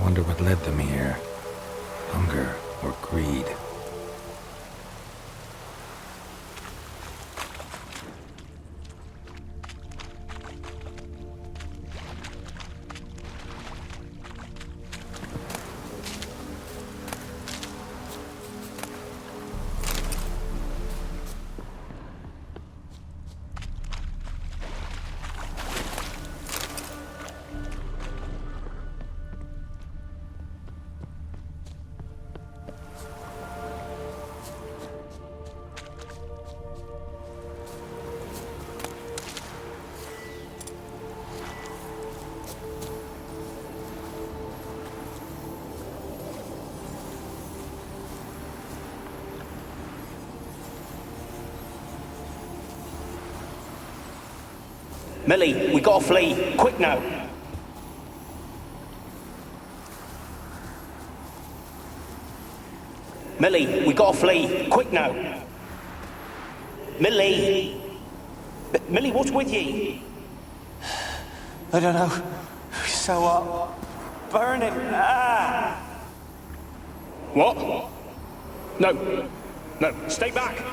wonder what led them here. Hunger or greed. Millie, we gotta flee. Quick now. Millie, we gotta flee. Quick now. Millie. Millie, what's with ye? I don't know. So what? Burning. Ah! What? No. No, stay back.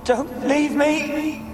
Don't leave me!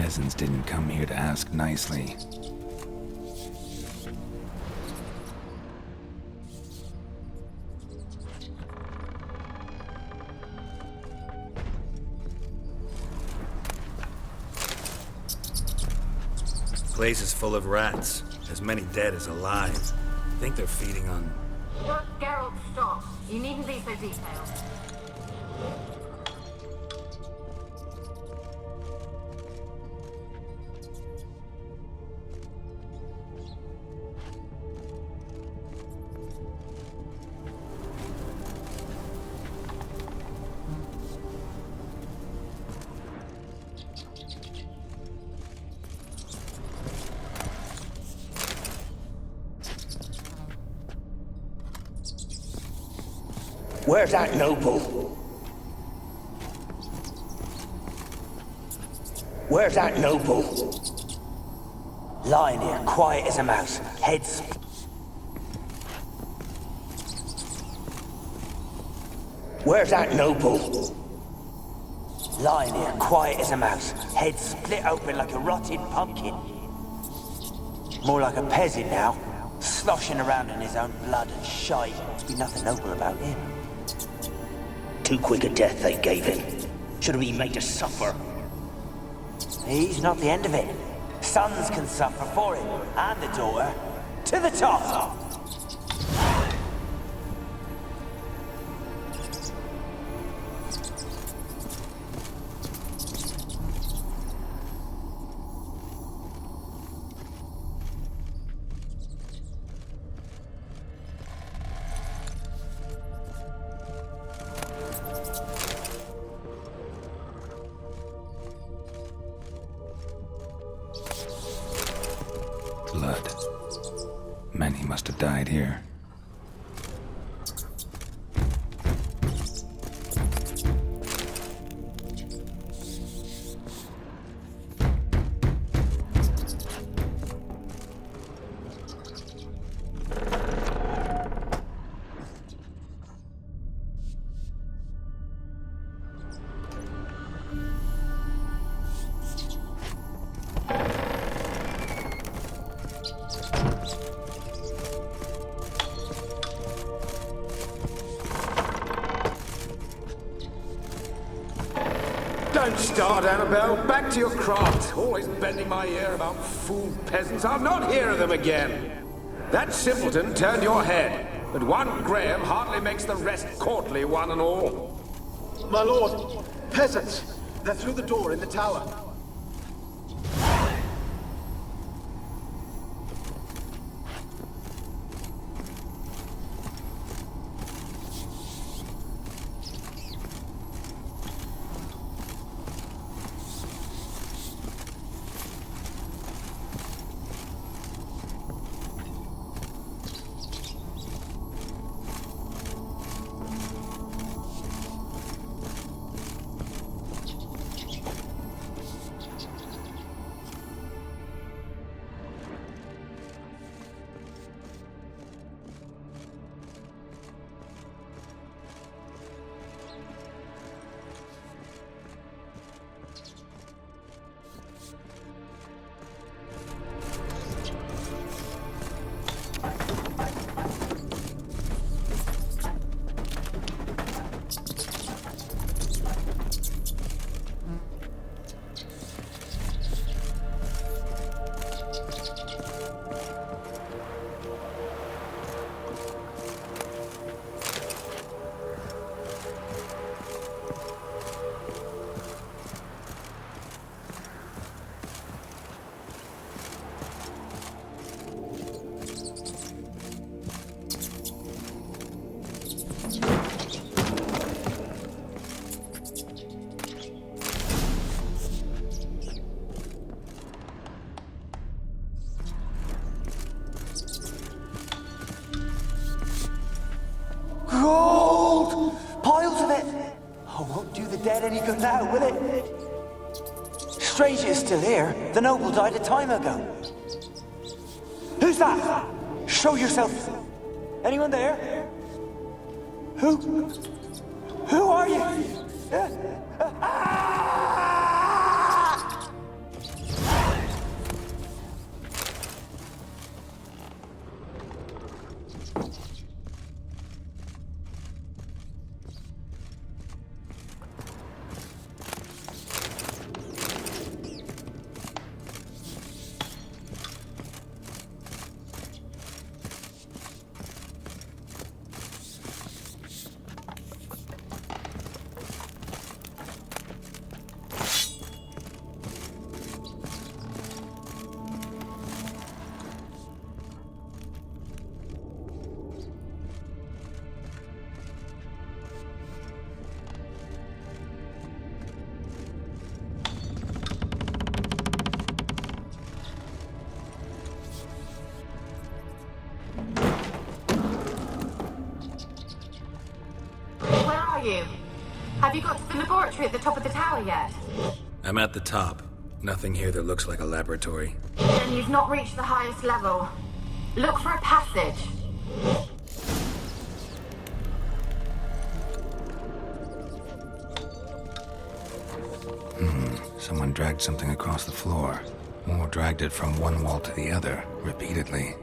Peasants didn't come here to ask nicely. Place is full of rats. As many dead as alive. Think they're feeding on... Geralt, stop. You needn't be so detailed. Where's that noble? Where's that noble? Lying here, quiet as a mouse, heads. Where's that noble? Lying here, quiet as a mouse, head split open like a rotted pumpkin. More like a peasant now, sloshing around in his own blood and shite. Must be nothing noble about him. Too quick a death they gave him. Should have been made to suffer. He's not the end of it. Sons can suffer for him, and the daughter. To the top! Blood. Many must have died here. Don't start, Annabelle. Back to your craft. Always bending my ear about fool peasants. I'll not hear of them again. That simpleton turned your head, but one Graham hardly makes the rest courtly, one and all. My lord, peasants! They're through the door in the tower. Gold! Piles of it! Oh, won't do the dead any good now, will it? Strange it's still here. The noble died a time ago. Who's that? Show yourself. Anyone there? Who are you? laboratory at the top of the tower yet? I'm at the top. Nothing here that looks like a laboratory. Then you've not reached the highest level. Look for a passage. Someone dragged something across the floor. Or dragged it from one wall to the other, repeatedly.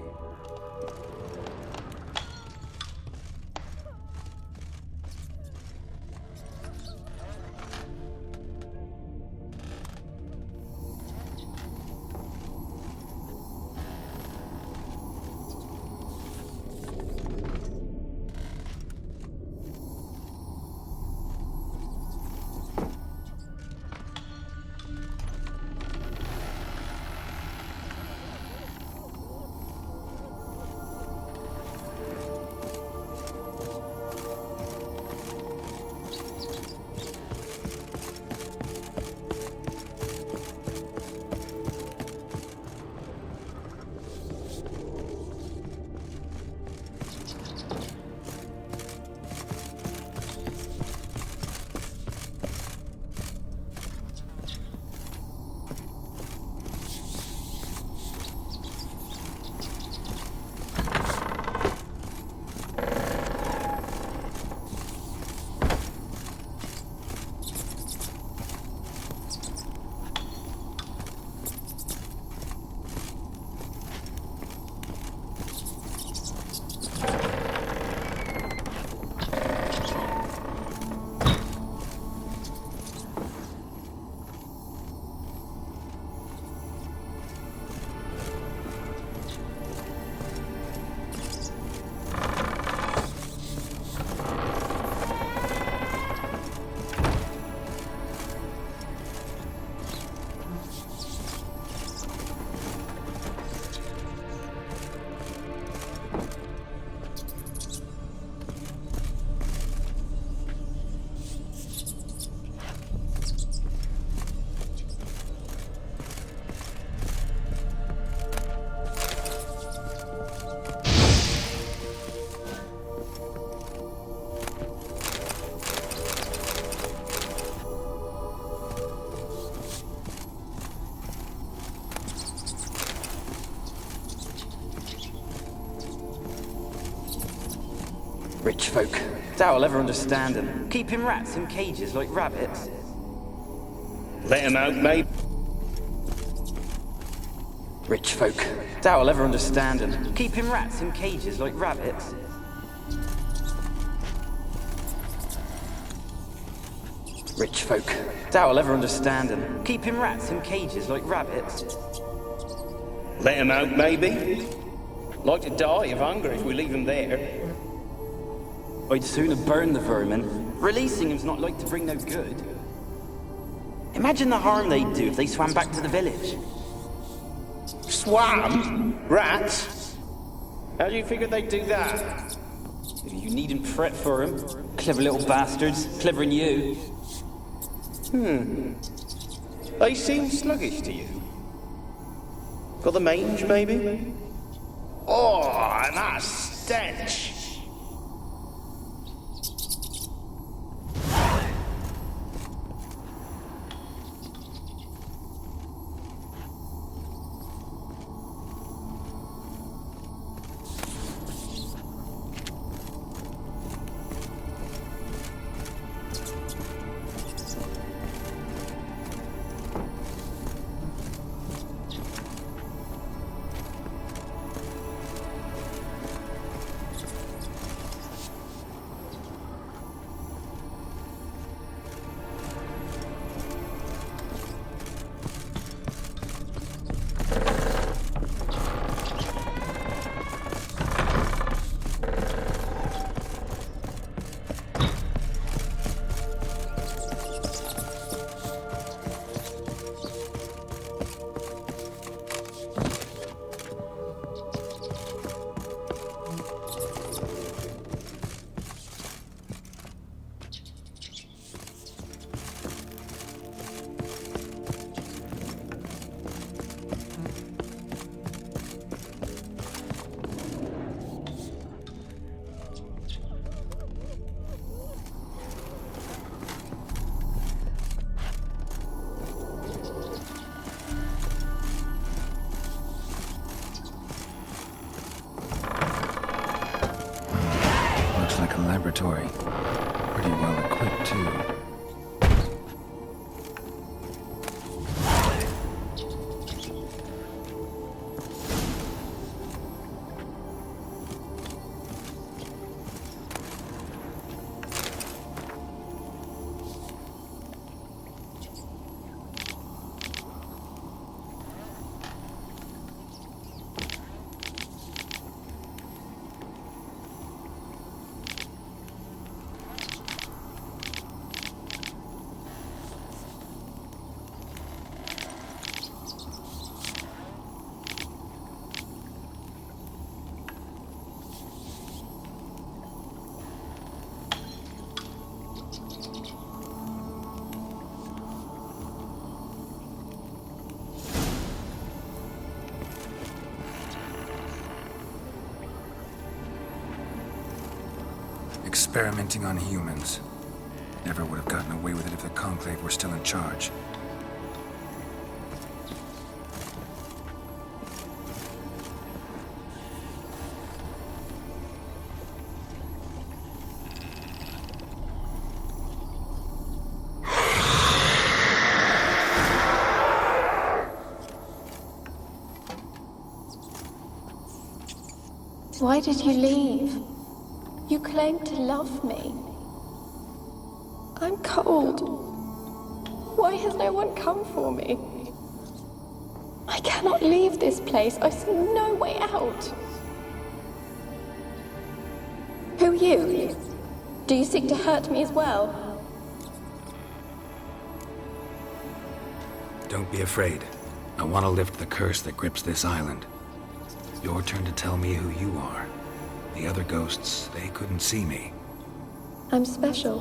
Rich folk. Doubt I'll ever understand them. Keeping rats in cages like rabbits. Let him out, mate. Rich folk. Doubt I'll ever understand them. Keeping rats in cages like rabbits. Rich folk. Doubt I'll ever understand them. Keeping rats in cages like rabbits. Let him out, maybe. Like to die of hunger if we leave him there. I'd sooner burn the vermin. Releasing him's not like to bring no good. Imagine the harm they'd do if they swam back to the village. Swam? Rats? How do you figure they'd do that? You needn't fret for 'em. Clever little bastards. Clever than you. They seem sluggish to you. Got the mange, maybe? Oh, and that stench! Experimenting on humans. Never would have gotten away with it if the Conclave were still in charge. Why did you leave? You claimed to love me. I'm cold. Why has no one come for me? I cannot leave this place. I see no way out. Who are you? Do you seek to hurt me as well? Don't be afraid. I want to lift the curse that grips this island. Your turn to tell me who you are. The other ghosts, they couldn't see me. I'm special.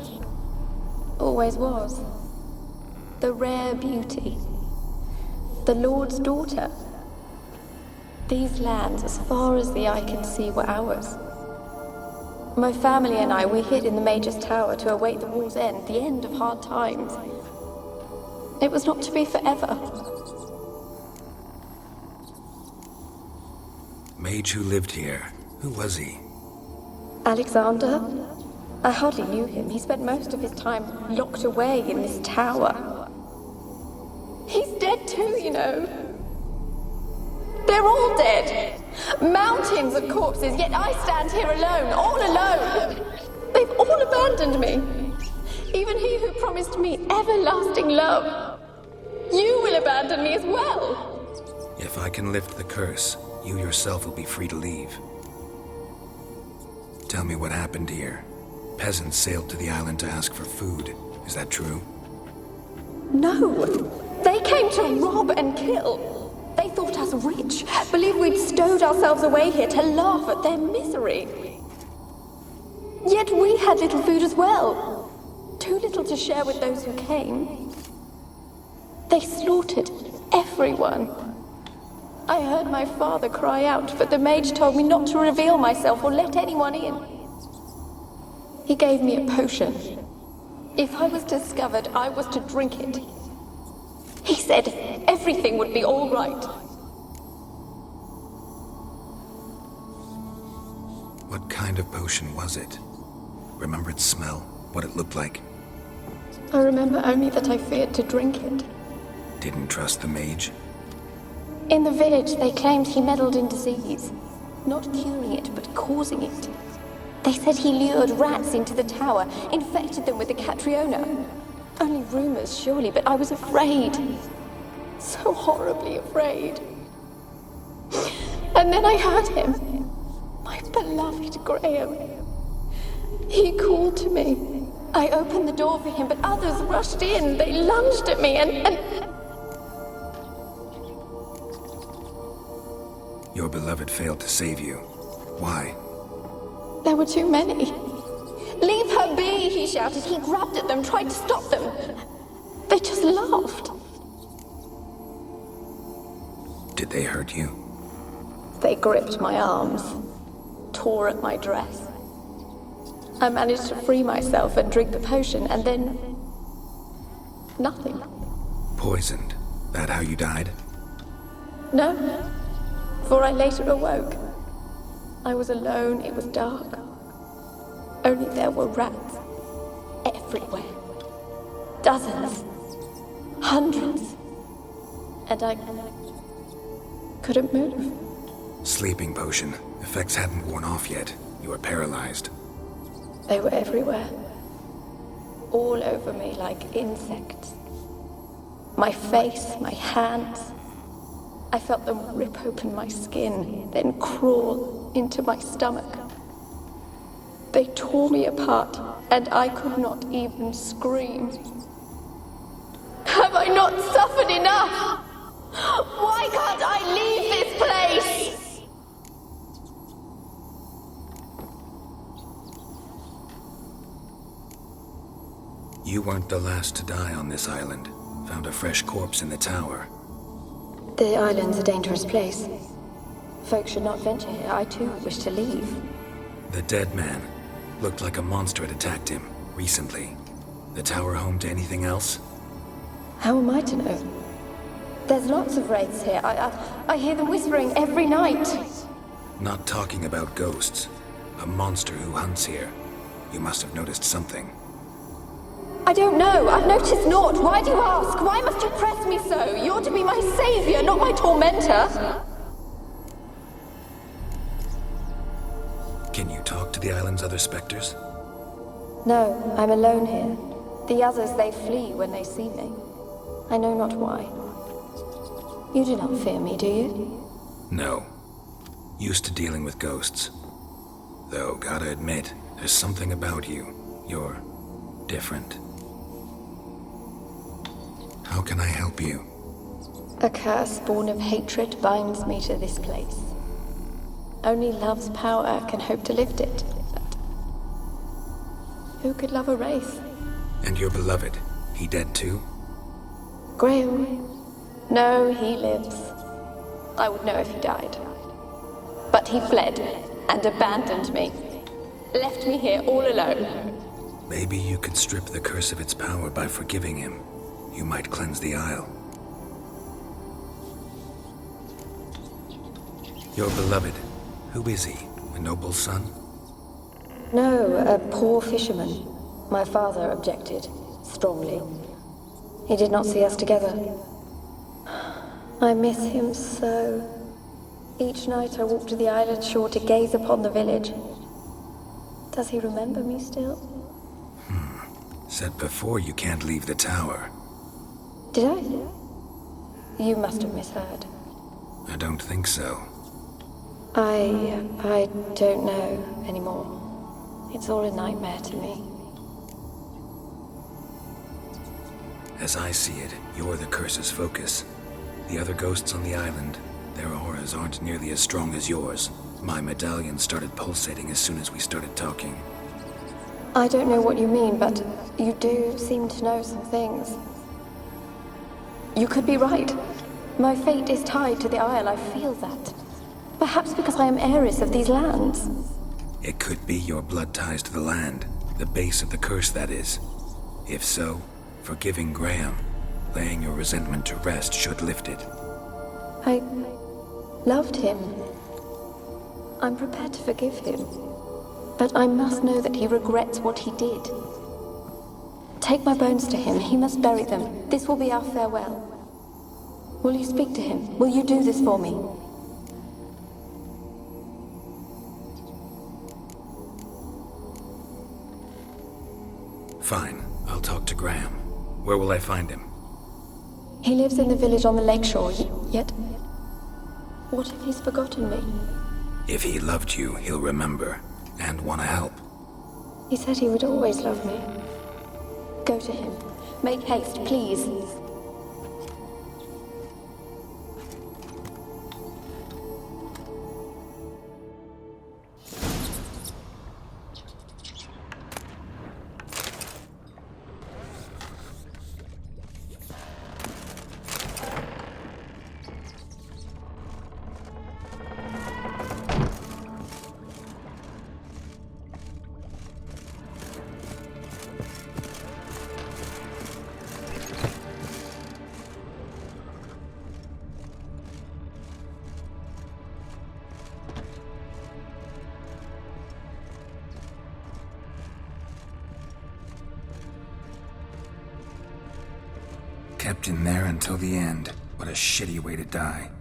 Always was. The rare beauty. The Lord's daughter. These lands, as far as the eye can see, were ours. My family and I, we hid in the Mage's Tower to await the war's end, the end of hard times. It was not to be forever. Mage who lived here. Who was he? Alexander? I hardly knew him. He spent most of his time locked away in this tower. He's dead too, you know. They're all dead. Mountains of corpses, yet I stand here alone, all alone. They've all abandoned me. Even he who promised me everlasting love. You will abandon me as well. If I can lift the curse, you yourself will be free to leave. Tell me what happened here. Peasants sailed to the island to ask for food. Is that true? No. They came to rob and kill. They thought us rich, believed we'd stowed ourselves away here to laugh at their misery. Yet we had little food as well. Too little to share with those who came. They slaughtered everyone. I heard my father cry out, but the mage told me not to reveal myself or let anyone in. He gave me a potion. If I was discovered, I was to drink it. He said everything would be all right. What kind of potion was it? Remember its smell? What it looked like? I remember only that I feared to drink it. Didn't trust the mage? In the village, they claimed he meddled in disease. Not curing it, but causing it. They said he lured rats into the tower, infected them with the Catriona. Only rumors, surely, but I was afraid. So horribly afraid. And then I heard him. My beloved Graham. He called to me. I opened the door for him, but others rushed in. They lunged at me and... Your beloved failed to save you. Why? There were too many. Leave her be, he shouted. He grabbed at them, tried to stop them. They just laughed. Did they hurt you? They gripped my arms, tore at my dress. I managed to free myself and drink the potion, and then... nothing. Poisoned? That how you died? No, for I later awoke. I was alone, it was dark. Only there were rats. Everywhere. Dozens. Hundreds. And I couldn't move. Sleeping potion. Effects hadn't worn off yet. You were paralyzed. They were everywhere. All over me like insects. My face, my hands. I felt them rip open my skin, then crawl into my stomach. They tore me apart, and I could not even scream. Have I not suffered enough? Why can't I leave this place? You weren't the last to die on this island. Found a fresh corpse in the tower. The island's a dangerous place. Folks should not venture here. I too wish to leave. The dead man. Looked like a monster had attacked him, recently. The tower home to anything else? How am I to know? There's lots of wraiths here. I hear them whispering every night. Not talking about ghosts. A monster who hunts here. You must have noticed something. I don't know. I've noticed naught. Why do you ask? Why must you press me so? You're to be my savior, not my tormentor. Can you talk to the island's other specters? No, I'm alone here. The others, they flee when they see me. I know not why. You do not fear me, do you? No. Used to dealing with ghosts. Though, gotta admit, there's something about you. You're different. How can I help you? A curse born of hatred binds me to this place. Only love's power can hope to lift it. But who could love a wraith? And your beloved, he dead too? Graham? No, he lives. I would know if he died. But he fled and abandoned me. Left me here all alone. Maybe you could strip the curse of its power by forgiving him. You might cleanse the Isle. Your beloved, who is he? A noble son? No, a poor fisherman. My father objected, strongly. He did not see us together. I miss him so. Each night I walk to the island shore to gaze upon the village. Does he remember me still? Said before you can't leave the tower. Did I? You must have misheard. I don't think so. I don't know anymore. It's all a nightmare to me. As I see it, you're the curse's focus. The other ghosts on the island, their auras aren't nearly as strong as yours. My medallion started pulsating as soon as we started talking. I don't know what you mean, but you do seem to know some things. You could be right. My fate is tied to the Isle, I feel that. Perhaps because I am heiress of these lands. It could be your blood ties to the land, the base of the curse, that is. If so, forgiving Graham, laying your resentment to rest should lift it. I loved him. I'm prepared to forgive him. But I must know that he regrets what he did. Take my bones to him. He must bury them. This will be our farewell. Will you speak to him? Will you do this for me? Fine. I'll talk to Graham. Where will I find him? He lives in the village on the lakeshore, yet... What if he's forgotten me? If he loved you, he'll remember, and want to help. He said he would always love me. Go to him. Make haste, please. Kept in there until the end. What a shitty way to die.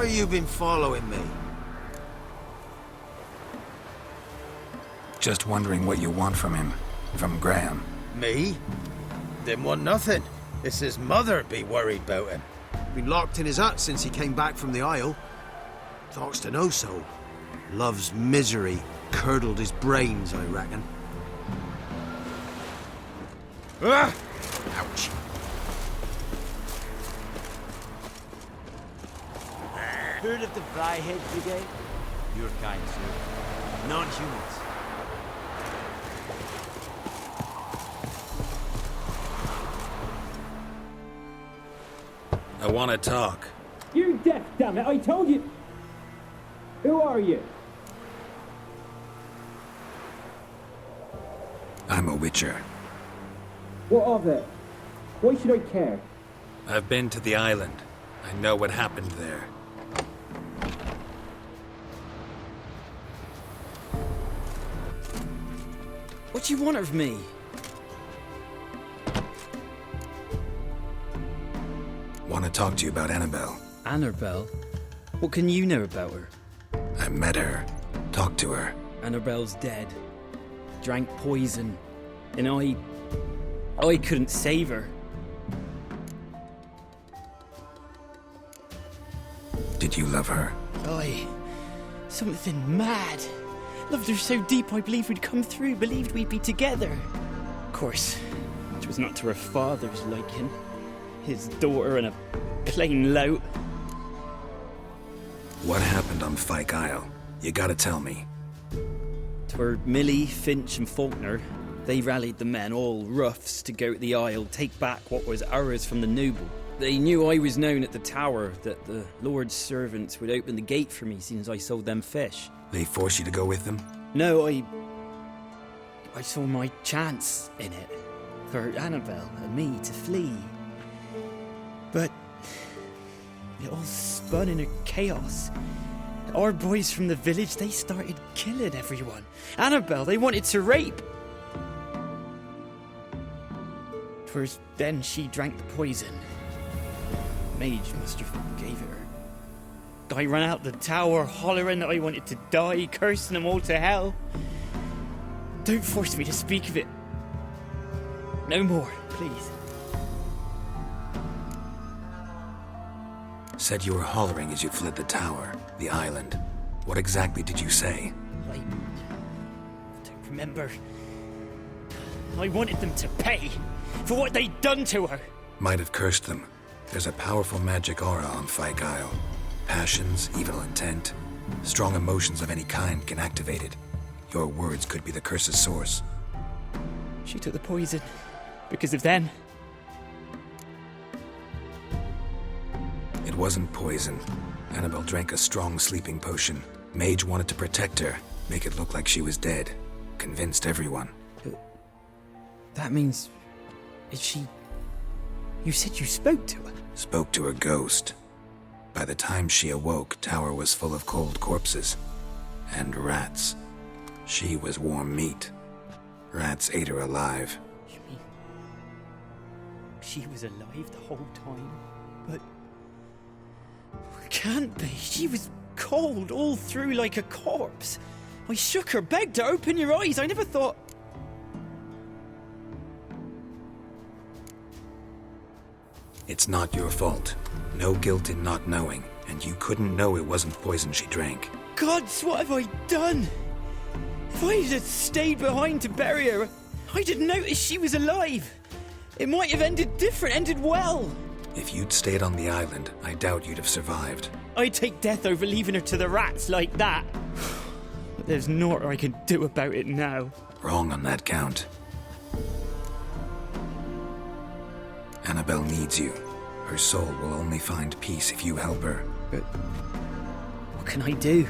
Why you been following me? Just wondering what you want from him. From Graham. Me? Didn't want nothing. It's his mother be worried about him. Been locked in his hut since he came back from the Isle. Talks to no soul. Love's misery curdled his brains, I reckon. Ah! Ouch. Heard of the Flyhead Brigade? Your kind, sir. Non-humans. I want to talk. You're deaf, damn it! I told you. Who are you? I'm a Witcher. What of it? Why should I care? I've been to the island. I know what happened there. What do you want of me? Want to talk to you about Annabelle. Annabelle? What can you know about her? I met her. Talked to her. Annabelle's dead. Drank poison. And I couldn't save her. Did you love her? Something mad. Loved her so deep I believed we'd come through, believed we'd be together. Of course, it was not to her father's liking. His daughter and a plain lout. What happened on Fyke Isle? You gotta tell me. 'Twere Millie, Finch and Faulkner. They rallied the men, all roughs, to go to the Isle, take back what was ours from the noble. They knew I was known at the tower, that the Lord's servants would open the gate for me since I sold them fish. They forced you to go with them? No, I saw my chance in it. For Annabelle and me to flee. But it all spun in a chaos. Our boys from the village, they started killing everyone. Annabelle, they wanted to rape. 'Twas then she drank the poison. Mage must have gave it her. I ran out the tower, hollering that I wanted to die, cursing them all to hell. Don't force me to speak of it. No more, please. Said you were hollering as you fled the tower, the island. What exactly did you say? I don't remember. I wanted them to pay for what they'd done to her. Might have cursed them. There's a powerful magic aura on Fyke Isle. Passions, evil intent, strong emotions of any kind can activate it. Your words could be the curse's source. She took the poison because of them. It wasn't poison. Annabelle drank a strong sleeping potion. Mage wanted to protect her, make it look like she was dead. Convinced everyone. That means... is she... You said you spoke to her? Spoke to a ghost. By the time she awoke, tower was full of cold corpses. And rats. She was warm meat. Rats ate her alive. You mean... she was alive the whole time? But... can't be. She was cold all through like a corpse. I shook her, begged her, open your eyes. I never thought... It's not your fault. No guilt in not knowing, and you couldn't know it wasn't poison she drank. Gods, what have I done? If I had stayed behind to bury her, I didn't notice she was alive. It might have ended different, ended well. If you'd stayed on the island, I doubt you'd have survived. I'd take death over leaving her to the rats like that. But there's naught I can do about it now. Wrong on that count. Annabelle needs you. Her soul will only find peace if you help her. But what can I do?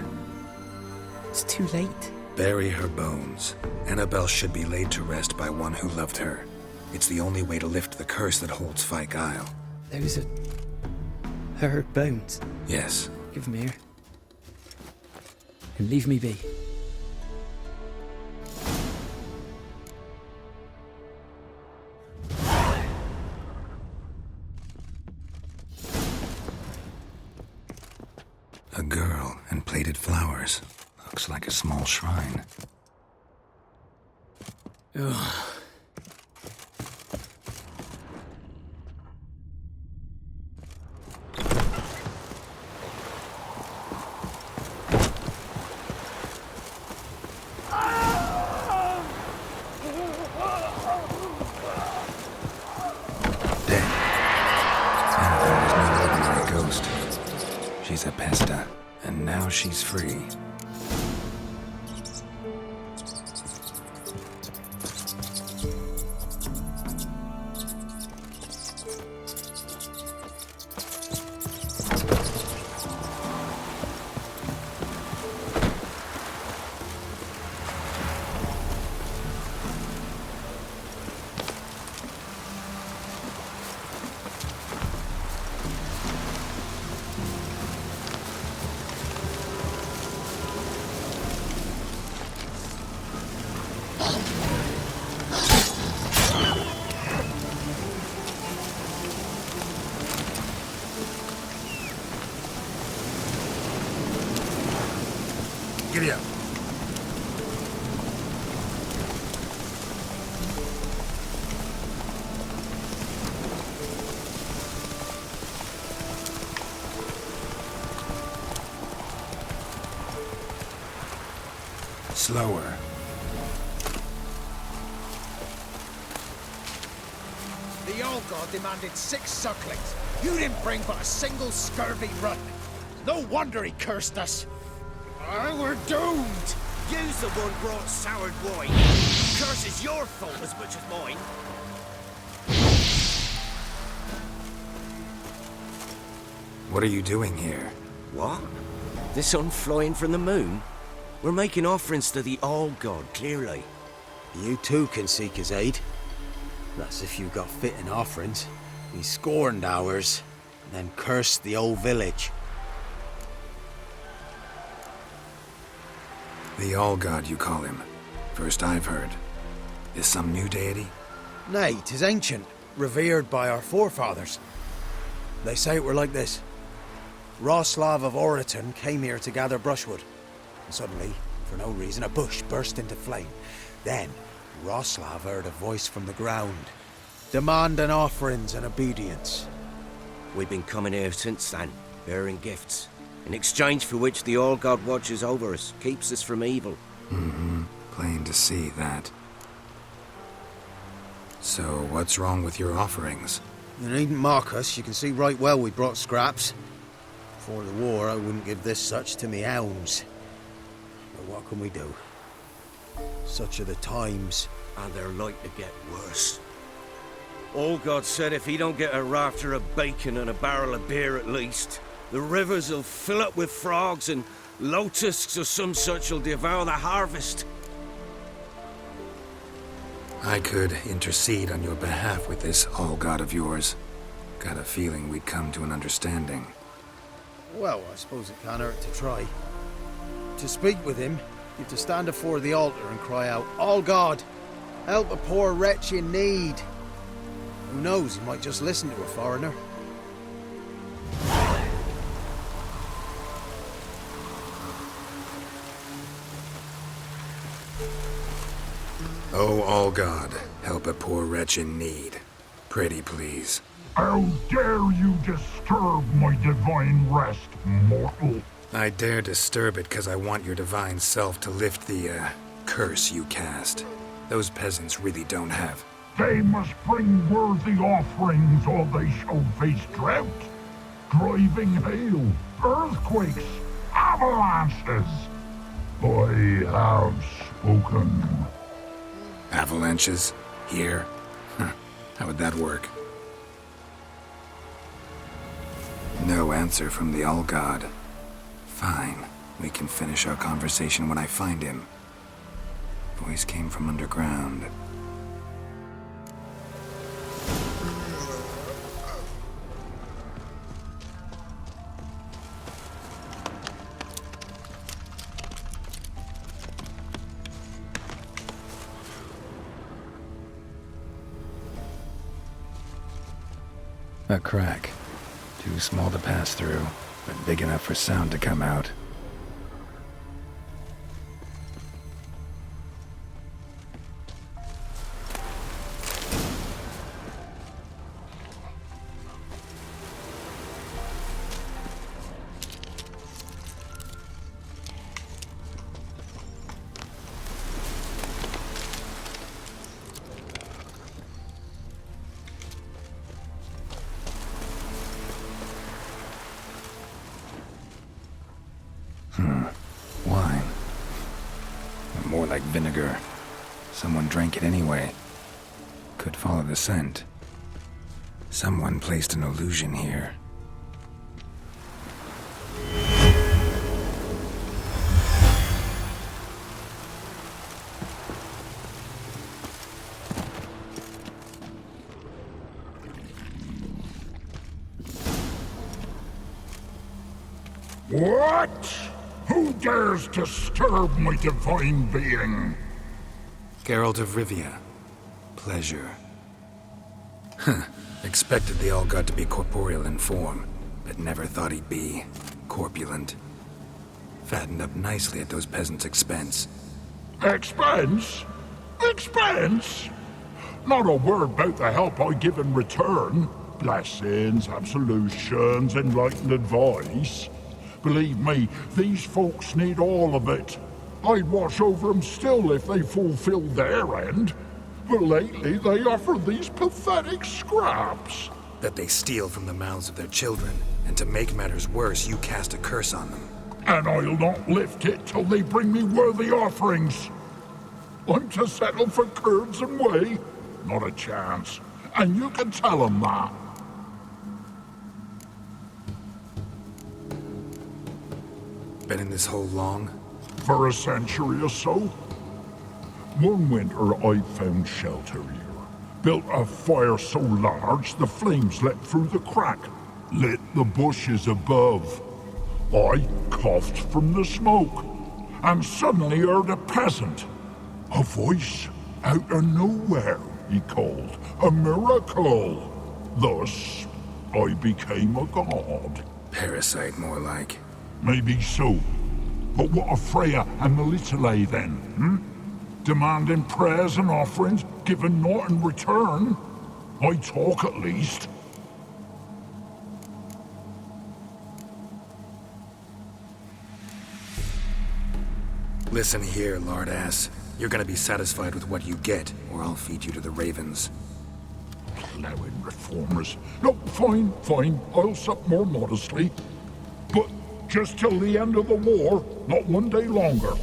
It's too late. Bury her bones. Annabelle should be laid to rest by one who loved her. It's the only way to lift the curse that holds Fyke Isle. Those are... her bones. Yes. Give them here. And leave me be. A girl and plated flowers. Looks like a small shrine. Ugh. She's a pesta, and now she's free. Giddy up. Slower. The old god demanded 6 sucklings. You didn't bring but a single scurvy run. No wonder he cursed us. We're doomed! You's the one brought soured wine. Curse is your fault as much as mine. What are you doing here? What? The sun flying from the moon? We're making offerings to the All-God, clearly. You too can seek his aid. That's if you got fitting offerings. We scorned ours, and then cursed the old village. The All-God, you call him. First I've heard. Is some new deity? Nay, 'tis ancient, revered by our forefathers. They say it were like this. Roslav of Oriton came here to gather brushwood. And suddenly, for no reason, a bush burst into flame. Then, Roslav heard a voice from the ground, demanding offerings and obedience. We've been coming here since then, bearing gifts, in exchange for which the All-God watches over us, keeps us from evil. Mm-hmm. Plain to see that. So, what's wrong with your offerings? You needn't mock us, you can see right well we brought scraps. Before the war, I wouldn't give this such to me hounds. But what can we do? Such are the times. And they're like to get worse. All-God said if he don't get a rafter of bacon and a barrel of beer at least, the rivers will fill up with frogs and locusts or some such will devour the harvest. I could intercede on your behalf with this All-God of yours. Got a feeling we'd come to an understanding. Well, I suppose it can't hurt to try. To speak with him, you have to stand before the altar and cry out, "All God, help a poor wretch in need." Who knows, he might just listen to a foreigner. Oh, All-God, help a poor wretch in need. Pretty please. How dare you disturb my divine rest, mortal? I dare disturb it because I want your divine self to lift the, curse you cast. Those peasants really don't have. They must bring worthy offerings or they shall face drought, driving hail, earthquakes, avalanches. I have spoken. Avalanches? Here? How would that work? No answer from the All-God. Fine. We can finish our conversation when I find him. Voice came from underground. A crack. Too small to pass through. but big enough for sound to come out. Wine. More like vinegar. Someone drank it anyway. Could follow the scent. Someone placed an illusion here. What? Who dares disturb my divine being? Geralt of Rivia. Pleasure. Expected the All-God to be corporeal in form, but never thought he'd be corpulent. Fattened up nicely at those peasants' expense. Expense? Expense? Not a word about the help I give in return. Blessings, absolutions, enlightened advice. Believe me, these folks need all of it. I'd watch over them still if they fulfilled their end. But lately they offer these pathetic scraps. That they steal from the mouths of their children, and to make matters worse, you cast a curse on them. And I'll not lift it till they bring me worthy offerings. I'm to settle for curds and whey? Not a chance. And you can tell them that. Been in this hole long? For a century or so. One winter I found shelter here. Built a fire so large the flames leapt through the crack, lit the bushes above. I coughed from the smoke, and suddenly heard a peasant. A voice out of nowhere, he called. A miracle. Thus, I became a god. Parasite, more like. Maybe so. But what of Freya and Melitele then, Demanding prayers and offerings, giving naught in return? I talk at least. Listen here, lard-ass. You're gonna be satisfied with what you get, or I'll feed you to the ravens. Plowing reformers. No, fine, fine. I'll sup more modestly. But just till the end of the war, not one day longer.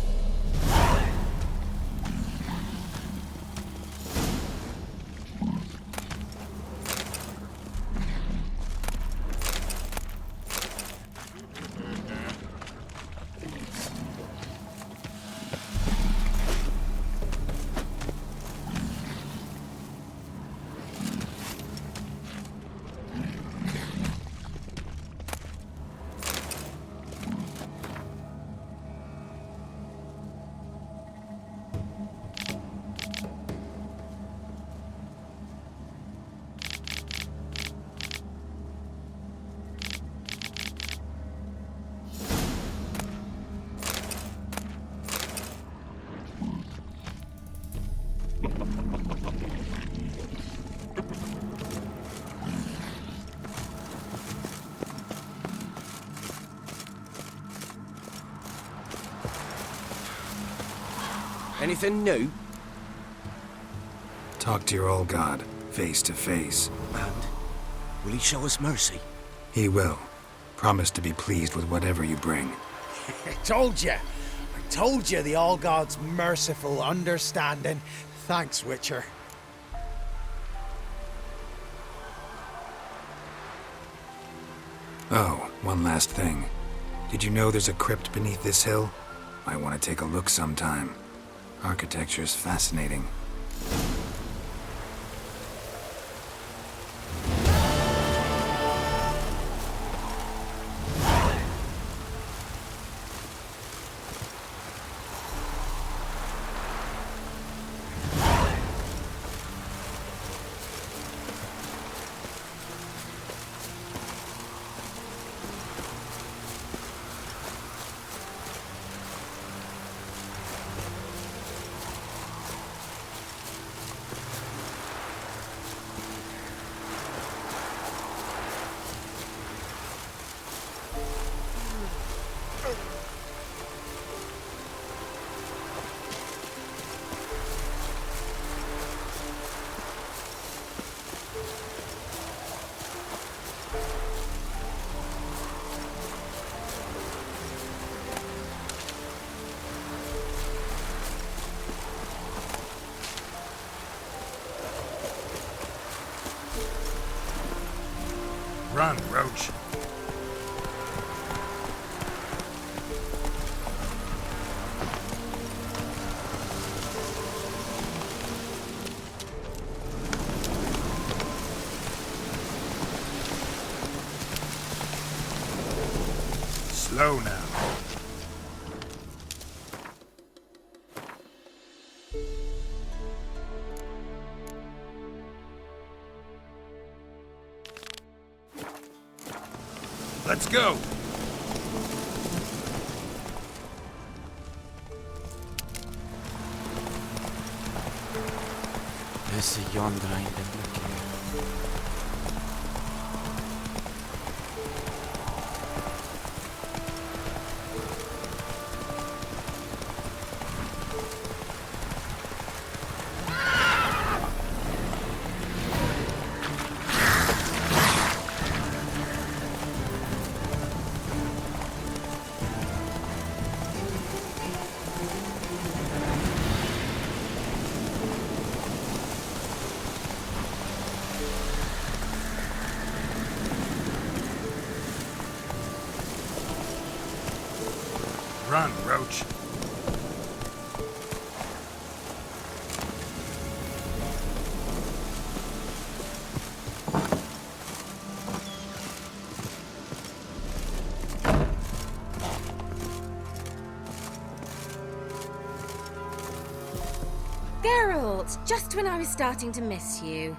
Anything new? Talk to your old god, face to face. And will he show us mercy? He will. Promise to be pleased with whatever you bring. I told you the All-God's merciful, understanding. Thanks, Witcher. Oh, one last thing. Did you know there's a crypt beneath this hill? I want to take a look sometime. Architecture's fascinating. Run, Roach. Slow now. Let's go! There's a yonder ain't been looking. Run, Roach. Geralt, just when I was starting to miss you.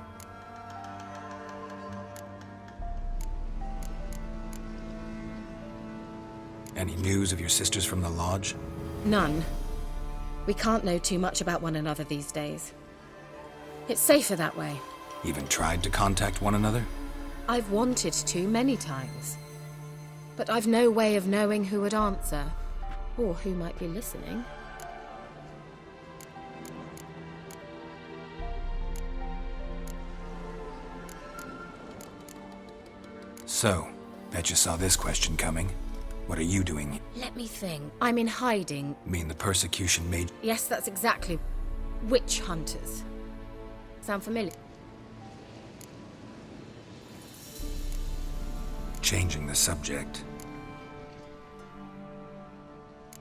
Any news of your sisters from the lodge? None. We can't know too much about one another these days. It's safer that way. Even tried to contact one another? I've wanted to many times. But I've no way of knowing who would answer, or who might be listening. So, bet you saw this question coming. What are you doing? Let me think. I'm in hiding. Mean the persecution made... Yes, that's exactly. Witch hunters. Sound familiar? Changing the subject.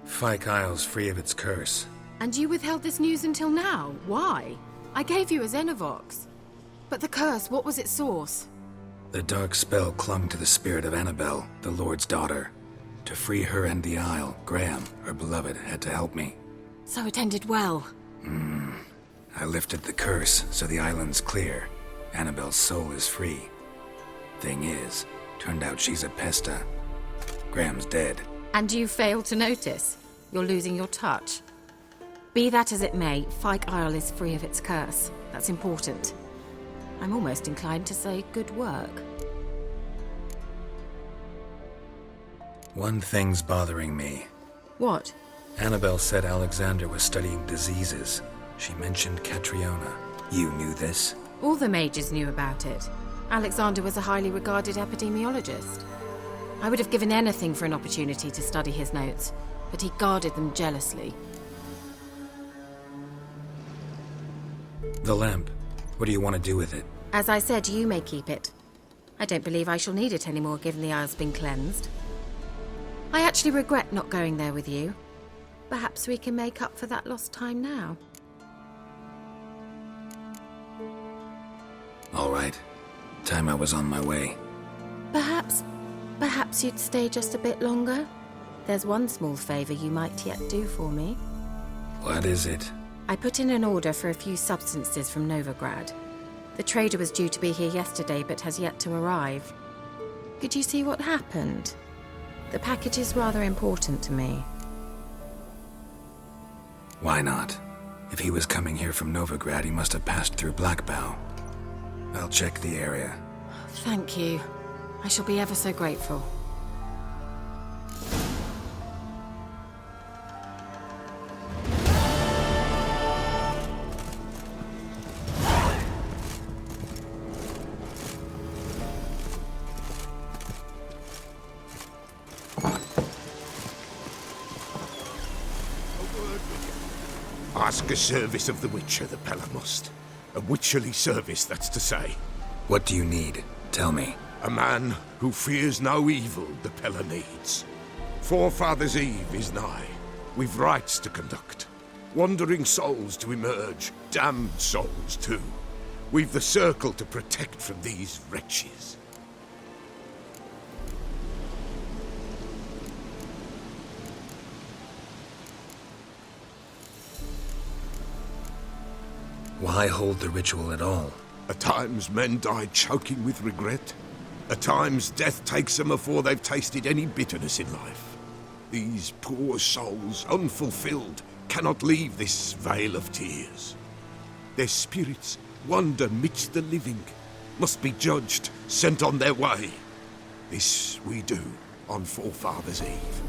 Fyke Isle's free of its curse. And you withheld this news until now? Why? I gave you a Xenovox. But the curse, what was its source? The dark spell clung to the spirit of Annabelle, the Lord's daughter. To free her and the Isle, Graham, her beloved, had to help me. So it ended well. I lifted the curse, so the island's clear. Annabelle's soul is free. Thing is, turned out she's a Pesta. Graham's dead. And you failed to notice? You're losing your touch. Be that as it may, Fyke Isle is free of its curse. That's important. I'm almost inclined to say good work. One thing's bothering me. What? Annabelle said Alexander was studying diseases. She mentioned Catriona. You knew this? All the mages knew about it. Alexander was a highly regarded epidemiologist. I would have given anything for an opportunity to study his notes, but he guarded them jealously. The lamp. What do you want to do with it? As I said, you may keep it. I don't believe I shall need it anymore, given the Isle's been cleansed. I actually regret not going there with you. Perhaps we can make up for that lost time now. All right. Time I was on my way. Perhaps you'd stay just a bit longer? There's one small favor you might yet do for me. What is it? I put in an order for a few substances from Novigrad. The trader was due to be here yesterday, but has yet to arrive. Could you see what happened? The package is rather important to me. Why not? If he was coming here from Novigrad, he must have passed through Blackbough. I'll check the area. Thank you. I shall be ever so grateful. Ask a service of the Witcher, the Pellamust. A witcherly service, that's to say. What do you need? Tell me. A man who fears no evil the Pella needs. Forefathers' Eve is nigh. We've rites to conduct. Wandering souls to emerge. Damned souls, too. We've the circle to protect from these wretches. Why hold the ritual at all? At times men die choking with regret. At times death takes them before they've tasted any bitterness in life. These poor souls, unfulfilled, cannot leave this vale of tears. Their spirits wander midst the living, must be judged, sent on their way. This we do on Forefathers' Eve.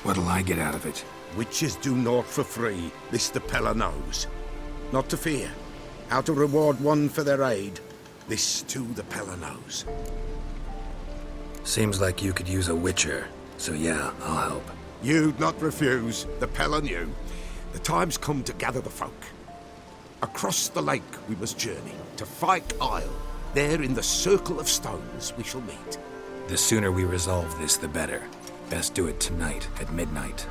What'll I get out of it? Witches do naught for free, this the Pella knows. Not to fear. How to reward one for their aid, this too the Pella knows. Seems like you could use a witcher, so yeah, I'll help. You'd not refuse, the Pella knew. The time's come to gather the folk. Across the lake we must journey, to Fyke Isle. There in the circle of stones we shall meet. The sooner we resolve this, the better. Best do it tonight, at midnight.